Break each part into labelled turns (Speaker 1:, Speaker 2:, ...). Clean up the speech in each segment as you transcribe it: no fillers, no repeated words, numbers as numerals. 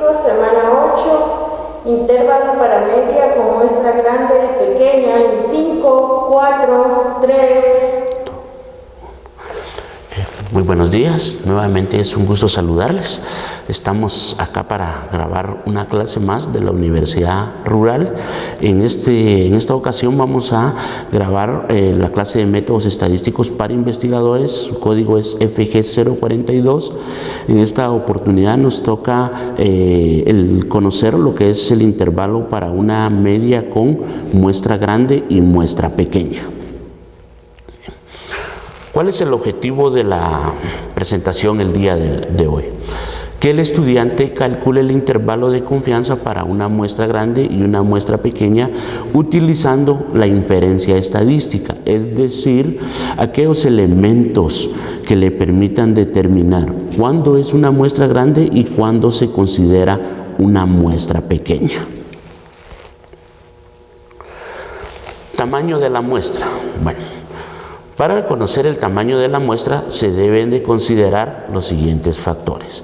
Speaker 1: estadísticos, semana 8, intervalo para media con muestra grande y pequeña en 5, 4, 3.
Speaker 2: Muy buenos días, nuevamente es un gusto saludarles. Estamos acá para grabar una clase más de la Universidad Rural. En esta ocasión vamos a grabar la clase de métodos estadísticos para investigadores. Su código es FG042. En esta oportunidad nos toca el conocer lo que es el intervalo para una media con muestra grande y muestra pequeña. ¿Cuál es el objetivo de la presentación el día de hoy? Que el estudiante calcule el intervalo de confianza para una muestra grande y una muestra pequeña utilizando la inferencia estadística, es decir, aquellos elementos que le permitan determinar cuándo es una muestra grande y cuándo se considera una muestra pequeña. Tamaño de la muestra. Bueno, para conocer el tamaño de la muestra se deben de considerar los siguientes factores.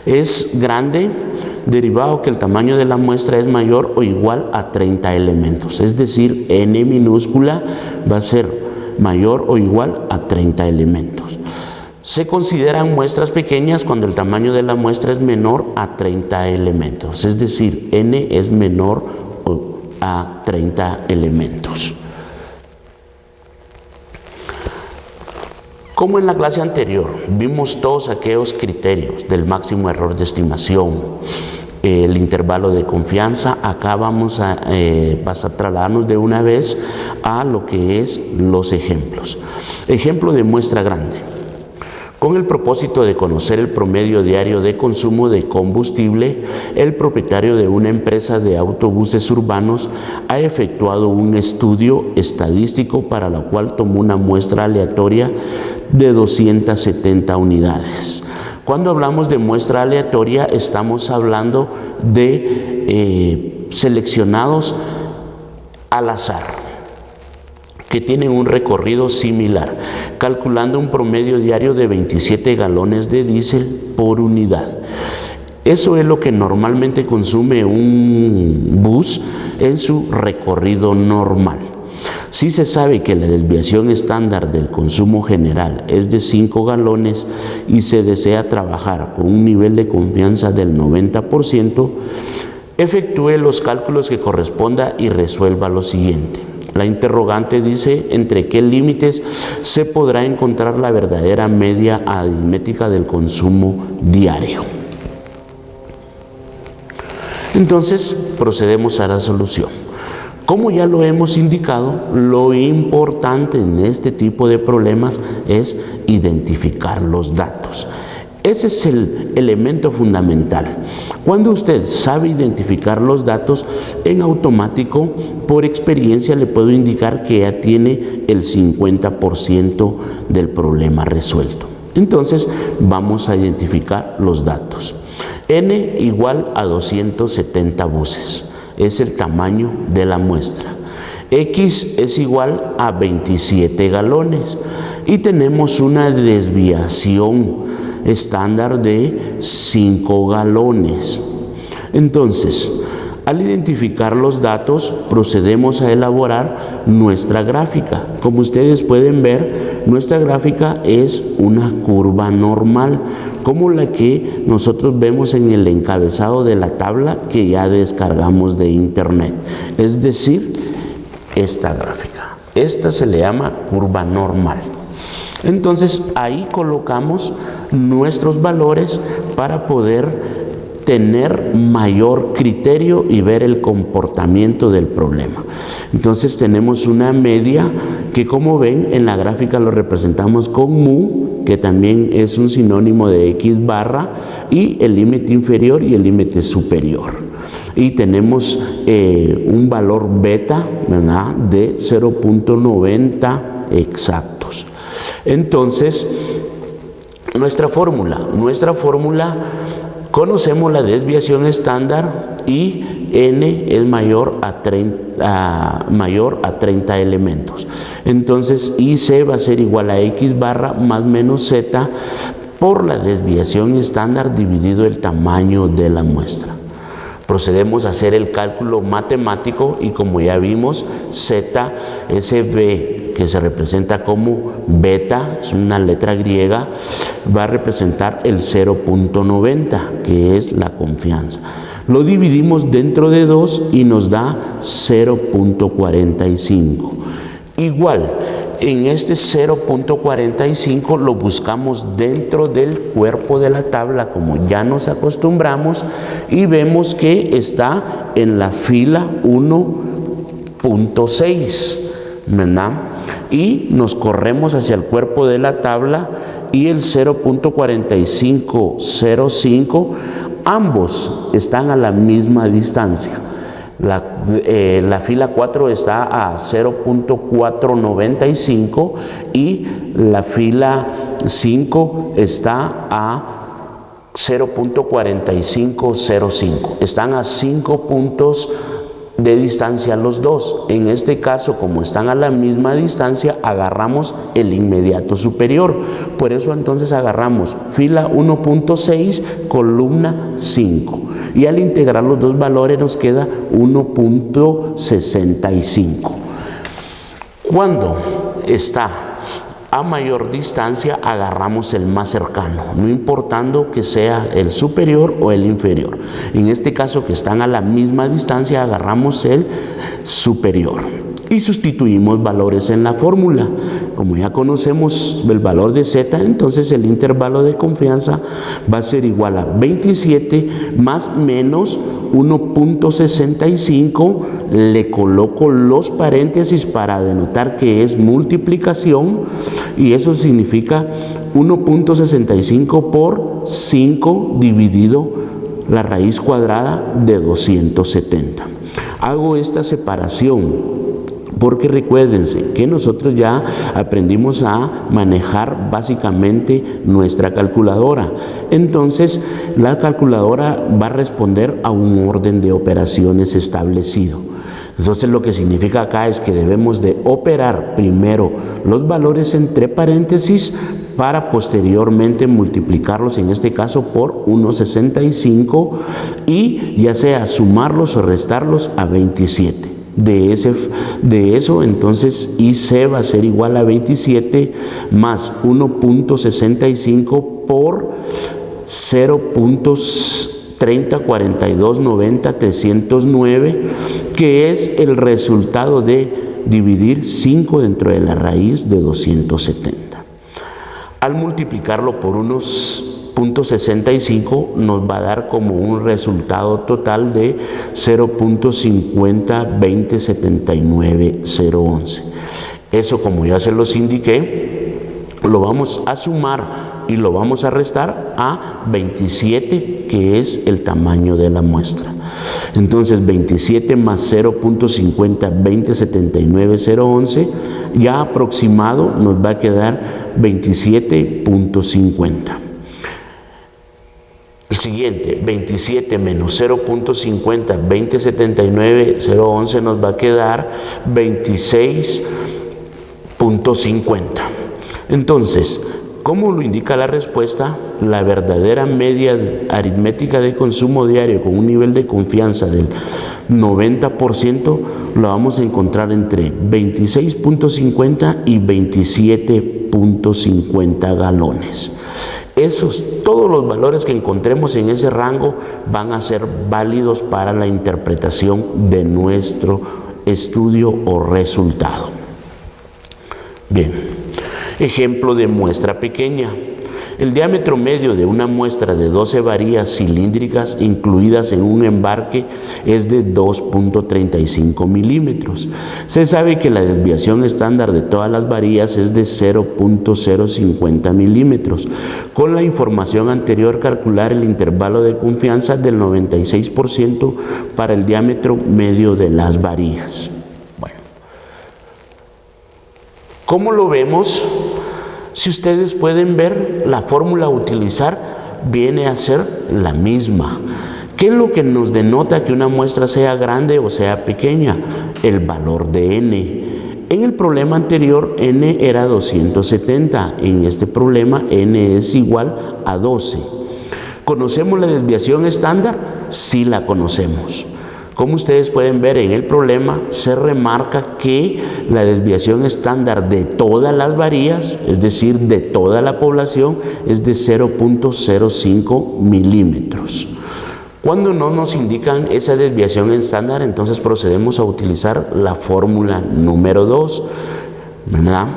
Speaker 2: Es grande derivado que el tamaño de la muestra es mayor o igual a 30 elementos, es decir, n minúscula va a ser mayor o igual a 30 elementos. Se consideran muestras pequeñas cuando el tamaño de la muestra es menor a 30 elementos, es decir, n es menor a 30 elementos. Como en la clase anterior, vimos todos aquellos criterios del máximo error de estimación, el intervalo de confianza. Acá vamos a trasladarnos de una vez a lo que es los ejemplos. Ejemplo de muestra grande. Con el propósito de conocer el promedio diario de consumo de combustible, el propietario de una empresa de autobuses urbanos ha efectuado un estudio estadístico para la cual tomó una muestra aleatoria de 270 unidades. Cuando hablamos de muestra aleatoria, estamos hablando de seleccionados al azar, que tienen un recorrido similar, calculando un promedio diario de 27 galones de diésel por unidad. Eso es lo que normalmente consume un bus en su recorrido normal. Si se sabe que la desviación estándar del consumo general es de 5 galones y se desea trabajar con un nivel de confianza del 90%, efectúe los cálculos que corresponda y resuelva lo siguiente. La interrogante dice entre qué límites se podrá encontrar la verdadera media aritmética del consumo diario. Entonces procedemos a la solución. Como ya lo hemos indicado, lo importante en este tipo de problemas es identificar los datos. Ese es el elemento fundamental. Cuando usted sabe identificar los datos, en automático, por experiencia, le puedo indicar que ya tiene el 50% del problema resuelto. Entonces, vamos a identificar los datos. N igual a 270 buses. Es el tamaño de la muestra. X es igual a 27 galones. Y tenemos una desviación estándar de 5 galones. Entonces, al identificar los datos, procedemos a elaborar nuestra gráfica. Como ustedes pueden ver, nuestra gráfica es una curva normal, como la que nosotros vemos en el encabezado de la tabla que ya descargamos de internet. Es decir, esta gráfica. Esta se le llama curva normal. Entonces, ahí colocamos nuestros valores para poder tener mayor criterio y ver el comportamiento del problema. Entonces tenemos una media que, como ven en la gráfica, lo representamos con mu, que también es un sinónimo de x barra, y el límite inferior y el límite superior. Y tenemos un valor beta, ¿verdad?, de 0.90 exactos. Entonces, nuestra fórmula, conocemos la desviación estándar y n es mayor a 30 elementos. Entonces, IC va a ser igual a x barra más menos z por la desviación estándar dividido el tamaño de la muestra. Procedemos a hacer el cálculo matemático y como ya vimos, Z, ese B que se representa como beta, es una letra griega, va a representar el 0.90, que es la confianza. Lo dividimos dentro de 2 y nos da 0.45. Igual, en este 0.45 lo buscamos dentro del cuerpo de la tabla, como ya nos acostumbramos, y vemos que está en la fila 1.6, ¿verdad? Y nos corremos hacia el cuerpo de la tabla y el 0.4505, ambos están a la misma distancia. La fila 4 está a 0.495 y la fila 5 está a 0.4505. Están a 5 puntos de distancia los dos. En este caso, como están a la misma distancia, agarramos el inmediato superior. Por eso entonces agarramos fila 1.6, columna 5. Y al integrar los dos valores nos queda 1.65. Cuando está a mayor distancia, agarramos el más cercano, no importando que sea el superior o el inferior. En este caso, que están a la misma distancia, agarramos el superior y sustituimos valores en la fórmula. Como ya conocemos el valor de Z, entonces el intervalo de confianza va a ser igual a 27 más menos 1.65, le coloco los paréntesis para denotar que es multiplicación, y eso significa 1.65 por 5 dividido la raíz cuadrada de 270. Hago esta separación porque recuérdense que nosotros ya aprendimos a manejar básicamente nuestra calculadora. Entonces, la calculadora va a responder a un orden de operaciones establecido. Entonces, lo que significa acá es que debemos de operar primero los valores entre paréntesis para posteriormente multiplicarlos, en este caso por 1.65, y ya sea sumarlos o restarlos a 27. De eso, entonces, IC va a ser igual a 27 más 1.65 por 0.304290,309, que es el resultado de dividir 5 dentro de la raíz de 270. Al multiplicarlo por unos 0.65 nos va a dar como un resultado total de 0.502079,011. Eso, como ya se los indiqué, lo vamos a sumar y lo vamos a restar a 27, que es el tamaño de la muestra. Entonces 27 más 0.502079,011, ya aproximado nos va a quedar 27.50. El siguiente, 27 menos 0.502079,011 nos va a quedar 26.50. Entonces, ¿cómo lo indica la respuesta? La verdadera media aritmética de consumo diario con un nivel de confianza del 90% lo vamos a encontrar entre 26.50 y 27.50 galones. Todos los valores que encontremos en ese rango van a ser válidos para la interpretación de nuestro estudio o resultado. Bien, ejemplo de muestra pequeña. El diámetro medio de una muestra de 12 varillas cilíndricas incluidas en un embarque es de 2.35 milímetros. Se sabe que la desviación estándar de todas las varillas es de 0.050 milímetros. Con la información anterior, calcular el intervalo de confianza del 96% para el diámetro medio de las varillas. Bueno, ¿cómo lo vemos? Si ustedes pueden ver, la fórmula a utilizar viene a ser la misma. ¿Qué es lo que nos denota que una muestra sea grande o sea pequeña? El valor de n. En el problema anterior n era 270, en este problema n es igual a 12. ¿Conocemos la desviación estándar? Sí la conocemos. Como ustedes pueden ver en el problema, se remarca que la desviación estándar de todas las varías, es decir, de toda la población, es de 0.05 milímetros. Cuando no nos indican esa desviación estándar, entonces procedemos a utilizar la fórmula número 2, ¿verdad?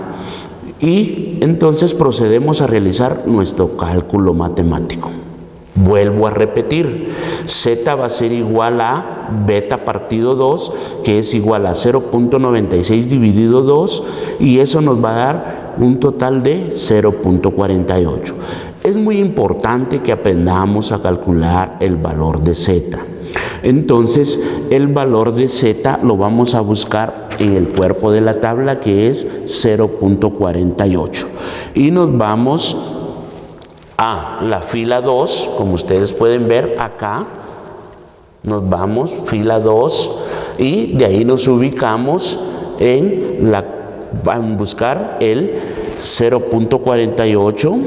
Speaker 2: Y entonces procedemos a realizar nuestro cálculo matemático. Vuelvo a repetir, z va a ser igual a beta partido 2, que es igual a 0.96 dividido 2, y eso nos va a dar un total de 0.48. Es muy importante que aprendamos a calcular el valor de z. Entonces, el valor de z lo vamos a buscar en el cuerpo de la tabla, que es 0.48. Y nos vamos a la fila 2, como ustedes pueden ver acá, nos vamos, fila 2, y de ahí nos ubicamos en buscar el 0.48,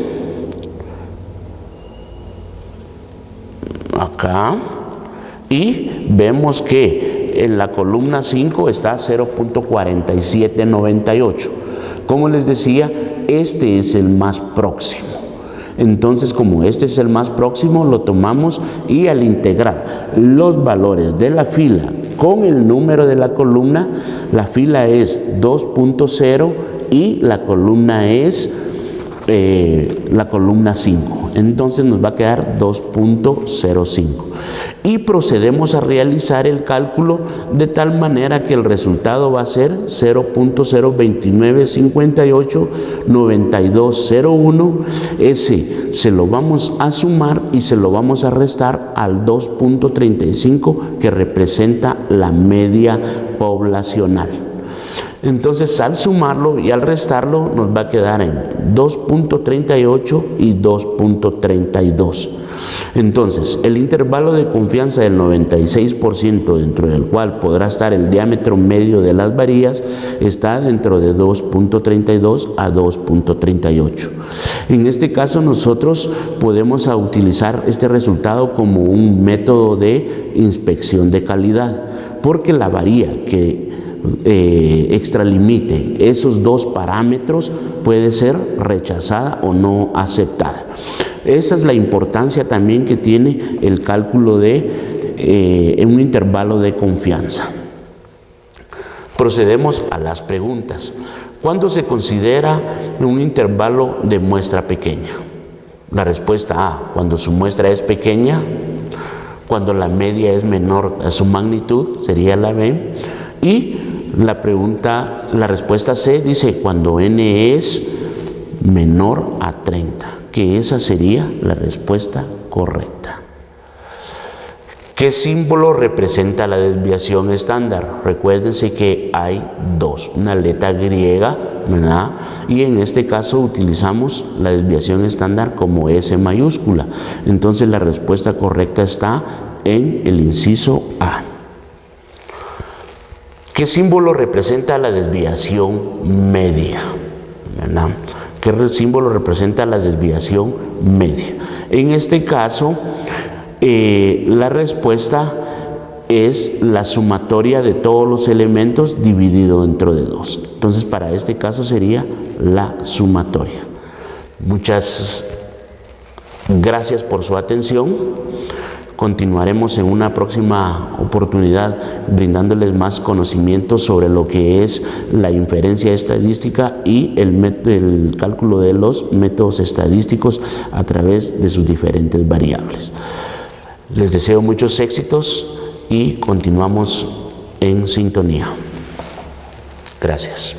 Speaker 2: acá, y vemos que en la columna 5 está 0.4798. Como les decía, este es el más próximo. Entonces, como este es el más próximo, lo tomamos y al integrar los valores de la fila con el número de la columna, la fila es 2.0 y la columna es la columna 5. Entonces nos va a quedar 2.05. Y procedemos a realizar el cálculo de tal manera que el resultado va a ser 0.029589201. Ese se lo vamos a sumar y se lo vamos a restar al 2.35 que representa la media poblacional. Entonces, al sumarlo y al restarlo, nos va a quedar en 2.38 y 2.32. Entonces, el intervalo de confianza del 96%, dentro del cual podrá estar el diámetro medio de las varías, está dentro de 2.32 a 2.38. En este caso, nosotros podemos utilizar este resultado como un método de inspección de calidad, porque la varía que extralimite esos dos parámetros puede ser rechazada o no aceptada. Esa es la importancia también que tiene el cálculo de un intervalo de confianza. Procedemos a las preguntas. ¿Cuándo se considera un intervalo de muestra pequeña? La respuesta A, cuando su muestra es pequeña, cuando la media es menor a su magnitud, sería la B, y la respuesta C dice cuando n es menor a 30, que esa sería la respuesta correcta. ¿Qué símbolo representa la desviación estándar? Recuérdense que hay dos, una letra griega, ¿verdad? Y en este caso utilizamos la desviación estándar como S mayúscula. Entonces la respuesta correcta está en el inciso A. ¿Qué símbolo representa la desviación media? ¿Verdad? ¿Qué símbolo representa la desviación media? En este caso, la respuesta es la sumatoria de todos los elementos dividido dentro de 2. Entonces, para este caso sería la sumatoria. Muchas gracias por su atención. Continuaremos en una próxima oportunidad brindándoles más conocimientos sobre lo que es la inferencia estadística y el cálculo de los métodos estadísticos a través de sus diferentes variables. Les deseo muchos éxitos y continuamos en sintonía. Gracias.